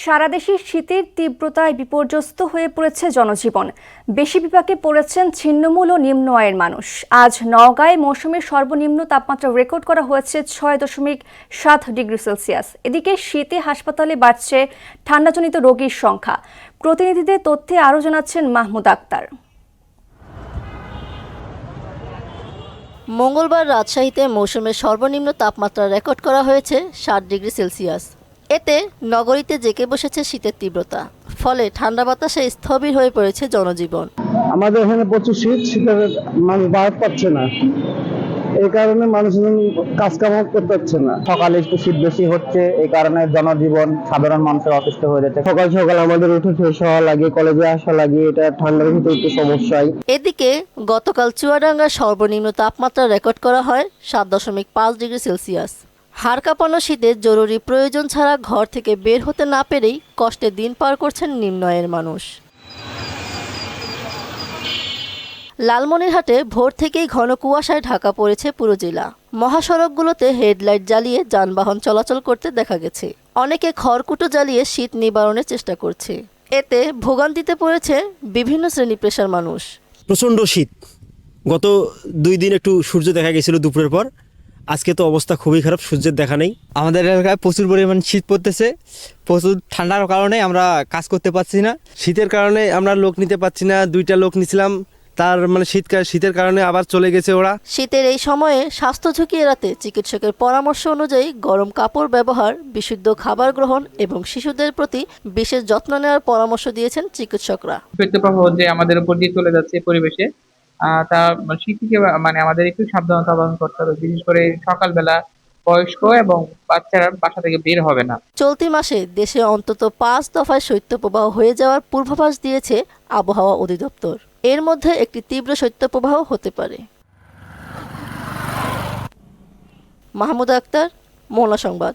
সারা দেশে শীতের তীব্রতায় বিপর্যস্ত হয়ে পড়েছে জনজীবন। বেশি বিপাকে পড়েছেন ছিন্নমূল ও নিম্ন আয়ের মানুষ। আজ নওগাঁয় মৌসুমের সর্বনিম্ন তাপমাত্রা রেকর্ড করা হয়েছে 6.7 ডিগ্রি সেলসিয়াস। এদিকে শীতে হাসপাতালে বাড়ছে ঠান্ডাজনিত রোগীর সংখ্যা। প্রতিনিধিদের তথ্যে আরও জানাচ্ছেন মাহমুদ আক্তার। মঙ্গলবার রাজশাহীতে মৌসুমের সর্বনিম্ন তাপমাত্রা রেকর্ড করা হয়েছে 7 ডিগ্রি সেলসিয়াস। এতে নগরীতে জেঁকে বসেছে শীতের তীব্রতা, ফলে ঠান্ডা বাতাসে স্থবির হয়ে পড়েছে জনজীবন। আমাদের এখানে প্রচুর শীতের মানুষ বার পাচ্ছে না, এই কারণে মানুষজন কাজ কাম করতে পারছে না। সকালে একটু শীত বেশি হচ্ছে, এই কারণে জনজীবন সাধারণ মানুষের অসুস্থ হয়ে যাচ্ছে। সকাল সকাল আমাদের উঠে ফ্রেশ হওয়া লাগে, কলেজে আসা লাগে, এটা ঠান্ডার ভিতরে একটু সমস্যায়। এদিকে গতকাল চুয়াডাঙ্গার সর্বনিম্ন তাপমাত্রা রেকর্ড করা হয় 7.5 ডিগ্রি সেলসিয়াস। হাড় কাঁপানো শীতে জরুরি প্রয়োজন ছাড়া ঘর থেকে বের হতে না পেরেই কষ্টে দিন পার করছেন নিম্ন আয়ের মানুষ। লালমনিরহাটে ভোর থেকেই ঘন কুয়াশায় ঢাকা পড়েছে পুরো জেলা। মহাসড়কগুলোতে হেডলাইট জ্বালিয়ে যানবাহন চলাচল করতে দেখা গেছে। অনেকে খড়কুটো জ্বালিয়ে শীত নিবারণের চেষ্টা করছে। এতে ভোগান্তিতে পড়েছে বিভিন্ন শ্রেণী পেশার মানুষ। প্রচণ্ড শীত। গত 2 দিন একটু সূর্য দেখা গেছিল দুপুরের পর, আজকে তো অবস্থা খুবই খারাপ, সূর্যের দেখা নেই। আমাদের এলাকায় প্রচুর পরিমাণ শীত পড়তেছে, প্রচুর ঠান্ডার কারণে আমরা কাজ করতে পারছি না। শীতের কারণে আমরা লোক নিতে পারছি না, 2টা লোক নিছিলাম, তার মানে শীতের কারণে আবার চলে গেছে ওরা। শীতের এই সময়ে স্বাস্থ্য ঝুঁকি এড়াতে চিকিৎসকের পরামর্শ অনুযায়ী গরম কাপড় ব্যবহার, বিশুদ্ধ খাবার গ্রহণ এবং শিশুদের প্রতি বিশেষ যত্ন নেওয়ার পরামর্শ দিয়েছেন চিকিৎসকরা। শৈত্য প্রবাহ যে আমাদের উপর দিয়ে চলে যাচ্ছে পরিবেশে, তা শীতকে আমাদের একটু সাবধানতা অবলম্বন করতে হবে। বিশেষ করে সকালবেলা বয়স্ক এবং বাচ্চারা বাসা থেকে বের হবে না। চলতি মাসে দেশে অন্তত 5 দফায় শৈত্যপ্রবাহ হয়ে যাওয়ার পূর্বাভাস দিয়েছে আবহাওয়া অধিদপ্তর। এর মধ্যে একটি তীব্র শৈত্যপ্রবাহ হতে পারে। মাহমুদ আক্তার, মোহনা সংবাদ।